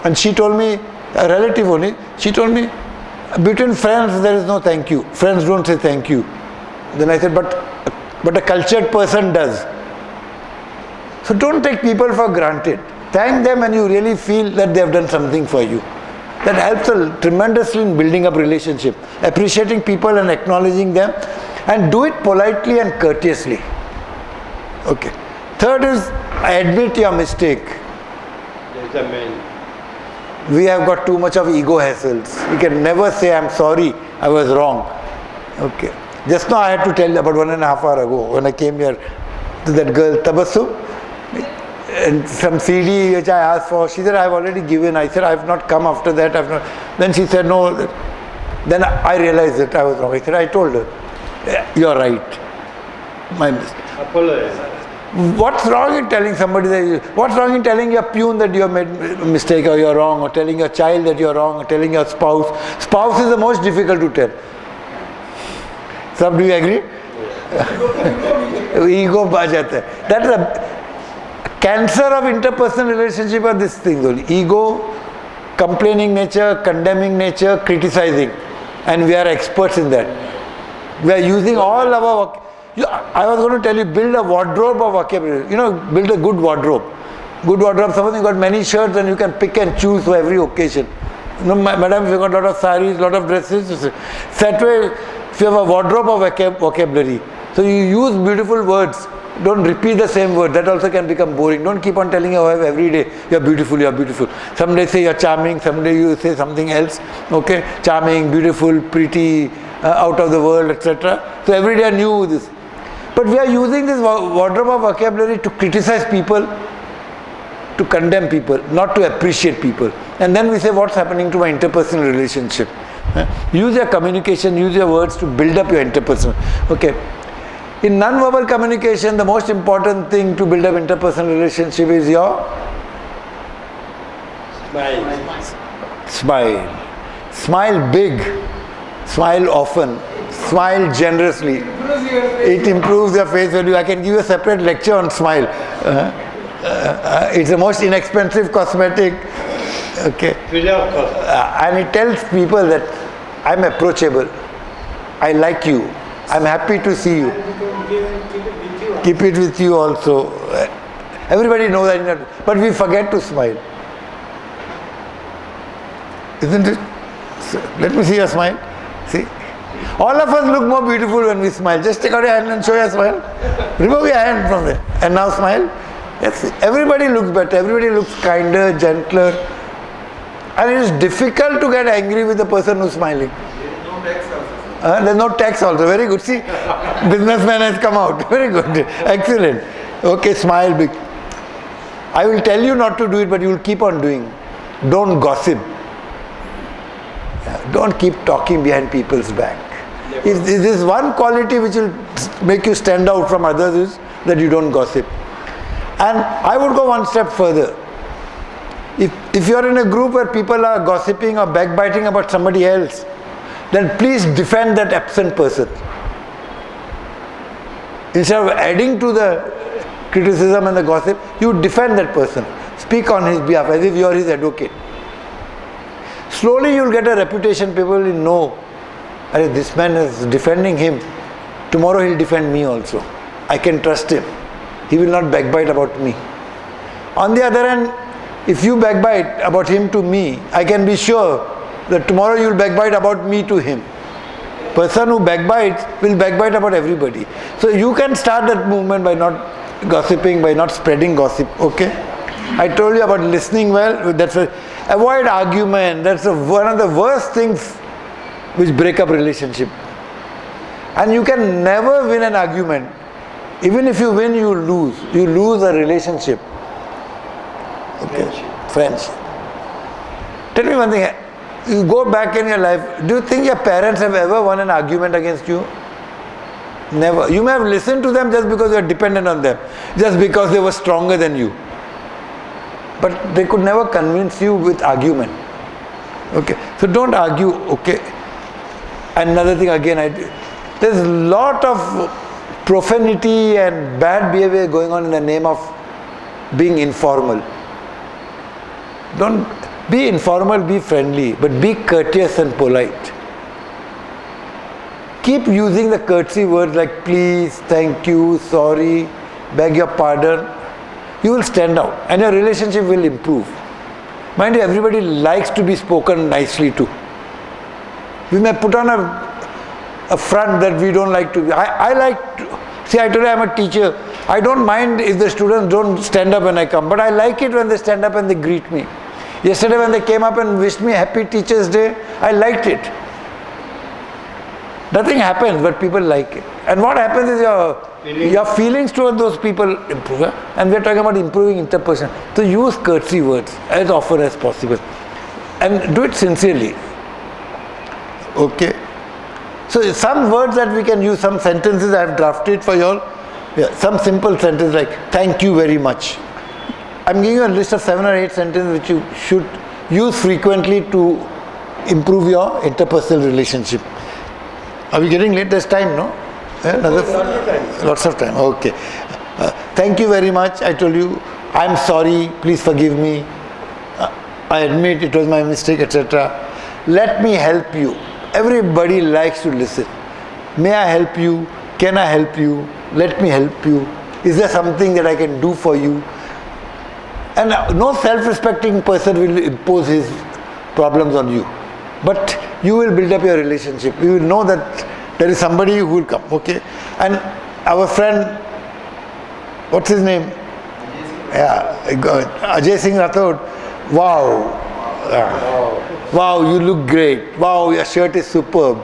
And she told me, a relative only, she told me, between friends there is no thank you. Friends don't say thank you. Then I said, but a cultured person does. So don't take people for granted. Thank them when you really feel that they have done something for you. That helps tremendously in building up relationship. Appreciating people and acknowledging them, and do it politely and courteously. Okay. Third is, admit your mistake. That's the main. We have got too much of ego hassles. We can never say, I'm sorry, I was wrong. Okay. Just now I had to tell you about 1.5 hours ago when I came here to that girl, Tabassum, and some CD which I asked for. She said, I've already given. I said, I've not come after that. I've not. Then she said, no. Then I realized that I was wrong. I said, I told her, you're right. My mistake. Apologize. What's wrong in telling somebody that what's wrong in telling your peon that you have made a mistake or you're wrong, or telling your child that you're wrong, or telling your spouse? Spouse is the most difficult to tell. Sab, do you agree? Ego aa jata hai. That's a cancer of interpersonal relationship are these things only. Ego, complaining nature, condemning nature, criticizing. And we are experts in that. We are using all our... I was going to tell you, build a wardrobe of vocabulary. You know, build a good wardrobe. Good wardrobe, suppose you got many shirts and you can pick and choose for every occasion. You know, madam, if you got a lot of saris, a lot of dresses, that way, if you have a wardrobe of vocabulary, so you use beautiful words. Don't repeat the same word. That also can become boring. Don't keep on telling your wife every day, you're beautiful, you're beautiful. Some day say you're charming, some day you say something else. Okay, charming, beautiful, pretty, out of the world, etc. So every day I knew this. But we are using this wardrobe of vocabulary to criticize people, to condemn people, not to appreciate people. And then we say, what's happening to my interpersonal relationship? Use your communication, use your words to build up your interpersonal. Okay. In non-verbal communication, the most important thing to build up interpersonal relationship is your Smile. smile. Smile big. Smile often. Smile generously. It improves your face value. I can give you a separate lecture on smile. It's the most inexpensive cosmetic. Okay. Free of cost. And it tells people that I'm approachable. I like you. I'm happy to see you. Keep it with you also. Everybody knows that, but we forget to smile. Isn't it? So, let me see your smile. See? All of us look more beautiful when we smile. Just take out your hand and show your smile. Remove your hand from there. And now smile. Yes. Everybody looks better. Everybody looks kinder, gentler. And it is difficult to get angry with the person who's smiling. There's no tax also. Very good. See, businessman has come out. Very good. Excellent. Okay, smile big. I will tell you not to do it, but you will keep on doing. Don't gossip. Don't keep talking behind people's back. If there is one quality which will make you stand out from others, is that you don't gossip. And I would go one step further. If you're in a group where people are gossiping or backbiting about somebody else, then please defend that absent person. Instead of adding to the criticism and the gossip, you defend that person. Speak on his behalf as if you are his advocate. Slowly you will get a reputation, people will know, this man is defending him, tomorrow he will defend me also. I can trust him. He will not backbite about me. On the other hand, if you backbite about him to me, I can be sure that tomorrow you will backbite about me to him. Person who backbites will backbite about everybody. So you can start that movement by not gossiping, by not spreading gossip. Okay? I told you about listening well. Avoid argument. That's one of the worst things which break up relationship. And you can never win an argument. Even if you win, you lose. You lose a relationship. Okay? Friendship. Tell me one thing. You go back in your life, do you think your parents have ever won an argument against you? Never. You may have listened to them just because you are dependent on them. Just because they were stronger than you. But they could never convince you with argument. Okay. So don't argue. Okay. Another thing again, there's a lot of profanity and bad behavior going on in the name of being informal. Don't be informal, be friendly, but be courteous and polite. Keep using the courtesy words like please, thank you, sorry, beg your pardon. You will stand out and your relationship will improve. Mind you, everybody likes to be spoken nicely to. We may put on a front that we don't like to be. I like to, see, I told you I'm a teacher. I don't mind if the students don't stand up when I come, but I like it when they stand up and they greet me. Yesterday when they came up and wished me Happy Teachers' Day, I liked it. Nothing happens, but people like it. And what happens is your feelings toward those people improve. And we are talking about improving interpersonal. So use courtesy words as often as possible. And do it sincerely. Okay. So some words that we can use, some sentences I have drafted for you all. Yeah, some simple sentence like, thank you very much. I'm giving you a list of 7 or 8 sentences which you should use frequently to improve your interpersonal relationship. Are we getting late? There's time, no? Lots of time. Okay. Thank you very much. I told you, I'm sorry. Please forgive me. I admit it was my mistake, etc. Let me help you. Everybody likes to listen. May I help you? Can I help you? Let me help you. Is there something that I can do for you? And no self-respecting person will impose his problems on you. But you will build up your relationship. You will know that there is somebody who will come. Okay? And our friend, what's his name? Ajay Singh Rathod. Wow. Wow, you look great. Wow, your shirt is superb.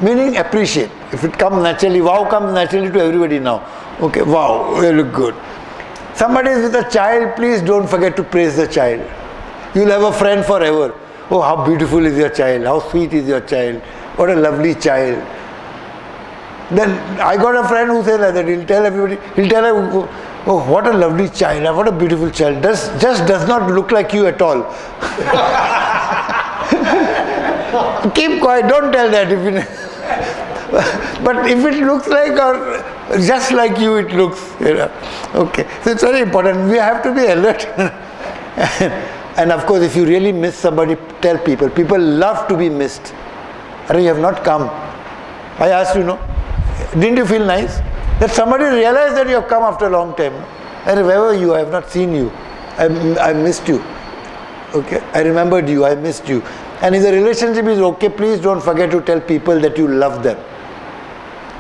Meaning appreciate. If it comes naturally, wow comes naturally to everybody now. Okay, wow, you look good. Somebody is with a child, please don't forget to praise the child. You will have a friend forever. Oh, how beautiful is your child, how sweet is your child, what a lovely child. Then I got a friend who says like that, he'll tell everybody, he'll tell her, oh, what a lovely child, what a beautiful child, just does not look like you at all. Keep quiet, don't tell that. But if it looks like or just like you, it looks, okay. So it's very important. We have to be alert. And of course, if you really miss somebody, tell people. People love to be missed. You have not come. I asked you, didn't you feel nice? That somebody realized that you have come after a long time. And where were you? I have not seen you. I missed you. Okay, I remembered you. I missed you. And if the relationship is okay, please don't forget to tell people that you love them.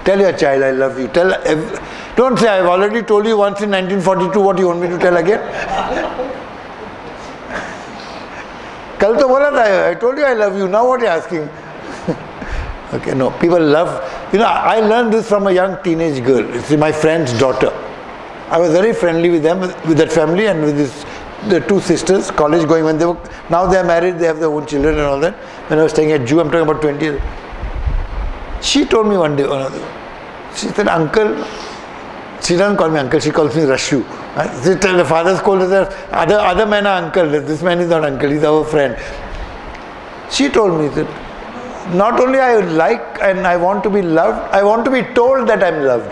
Tell your child, I love you. Don't say, I've already told you once in 1942, what you want me to tell again? Kal to bola tha, I told you I love you, now what are you asking? Okay, no, people love, I learned this from a young teenage girl. It's my friend's daughter. I was very friendly with them, with that family and with the 2 sisters, college going when now they are married, they have their own children and all that. When I was staying at Jew, I'm talking about 20 years. She told me one day, she said, uncle, she doesn't call me uncle, she calls me Rashu. They tell the father scolded her, other men are uncle, this man is not uncle, he's our friend. She told me that not only I like and I want to be loved, I want to be told that I'm loved.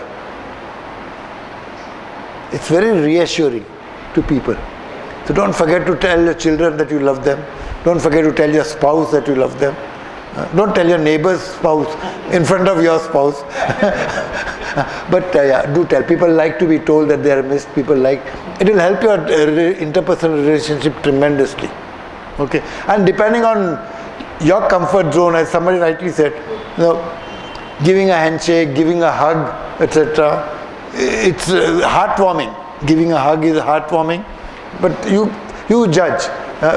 It's very reassuring to people. So don't forget to tell your children that you love them. Don't forget to tell your spouse that you love them. Don't tell your neighbor's spouse in front of your spouse. But yeah, do tell. People like to be told that they are missed. People like, it will help your interpersonal relationship tremendously. Okay, and depending on your comfort zone, as somebody rightly said, giving a handshake, giving a hug, etc. It's heartwarming. Giving a hug is heartwarming, but you judge.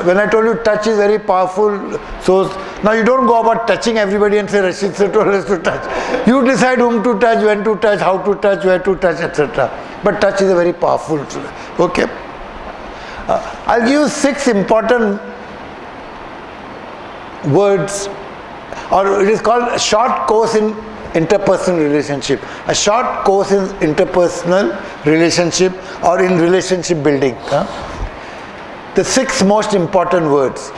When I told you touch is very powerful, so now you don't go about touching everybody and say Rashid sir told us to touch. You decide whom to touch, when to touch, how to touch, where to touch, etc. But touch is a very powerful. Okay. I'll give you 6 important words, or it is called a short course in interpersonal relationship. A short course in interpersonal relationship or in relationship building. The 6 most important words.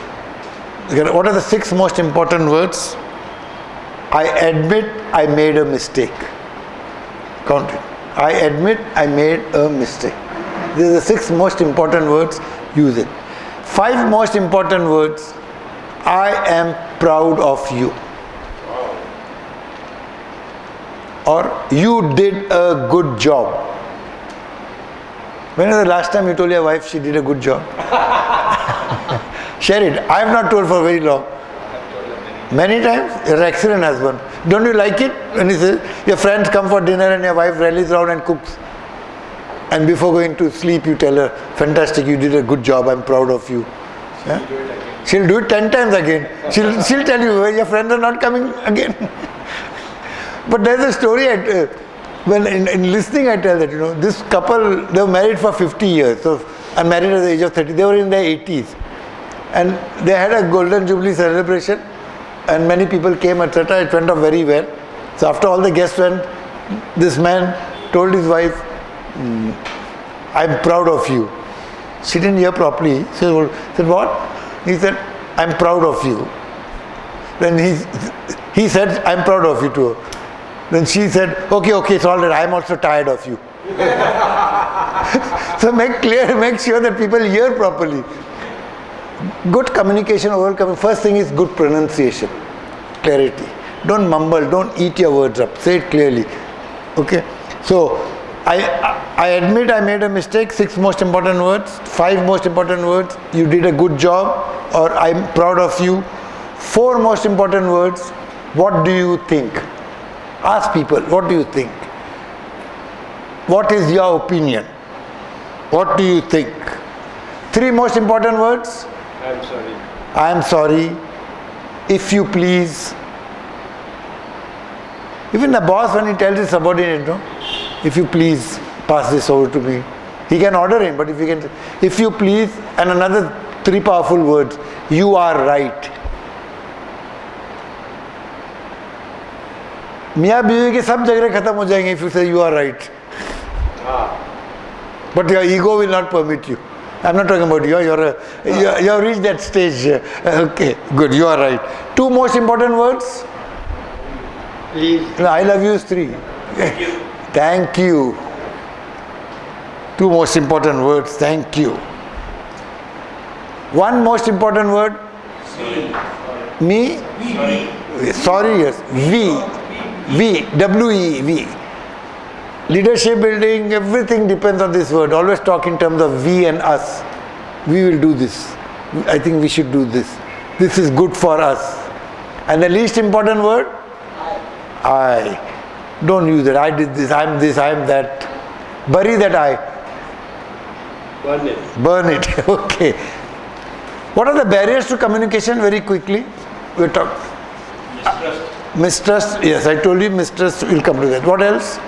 What are the 6 most important words? I admit I made a mistake. Count it. I admit I made a mistake. These are the 6 most important words. Use it. 5 most important words. I am proud of you. Or you did a good job. When was the last time you told your wife she did a good job? Share it. I have not told for very long. Many times? You're an excellent husband. Don't you like it? When you say, your friends come for dinner and your wife rallies around and cooks. And before going to sleep you tell her, fantastic, you did a good job, I'm proud of you. Yeah? She'll do it 10 times again. She'll tell you, your friends are not coming again. But there's a story, when in listening I tell that, this couple, they were married for 50 years. So, and married at the age of 30. They were in their 80s. And they had a golden jubilee celebration. And many people came, etc. It went off very well. So after all the guests went, this man told his wife, I'm proud of you. She didn't hear properly. She said, what? He said, I'm proud of you. Then he said, I'm proud of you too. Then she said, okay, it's all right, I'm also tired of you. So make sure that people hear properly. Good communication, first thing is good pronunciation, clarity. Don't mumble, don't eat your words up, say it clearly. Okay, so I admit I made a mistake, 6 most important words, 5 most important words, you did a good job, or I'm proud of you. 4 most important words, what do you think? Ask people, what do you think? What is your opinion? What do you think? 3 most important words, I'm sorry. I am sorry, if you please. Even the boss, when he tells his subordinate, if you please pass this over to me, he can order him, but if you please, and another 3 powerful words, you are right. मियाँ बीवी के सब झगड़े खत्म हो जाएंगे if you say you are right. But your ego will not permit you. I'm not talking about you. You have reached that stage. Okay, good. You are right. 2 most important words. Please. No, I love you is 3. Thank you. 2 most important words. Thank you. 1 most important word. Me. Sorry. Yes. We. W-E. Leadership building, everything depends on this word. Always talk in terms of we and us. We will do this. I think we should do this. This is good for us. And the least important word? I. Don't use it. I did this, I am that. Bury that I. Burn it. Burn it. Okay. What are the barriers to communication? Very quickly. We'll talk. Mistrust. Mistrust. Yes, I told you mistrust will come to that. What else?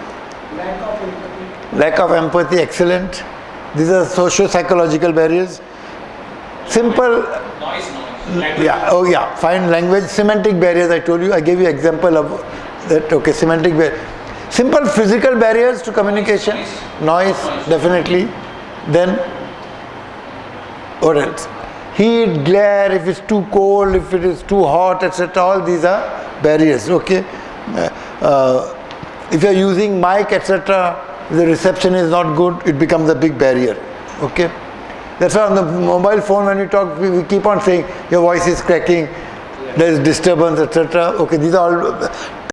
Lack of empathy. Lack of empathy, excellent. These are socio-psychological barriers. Simple, Noise. Language. yeah, oh yeah, fine language. Semantic barriers, I told you, I gave you example of that, okay, semantic barrier. Simple physical barriers to communication. Noise, definitely. Then what else? Heat, glare, if it's too cold, if it is too hot, etc. All these are barriers. Okay. If you are using mic, etc., the reception is not good, it becomes a big barrier. Okay. That's why on the mobile phone when you talk, we keep on saying your voice is cracking, there is disturbance, etc. Okay, these are all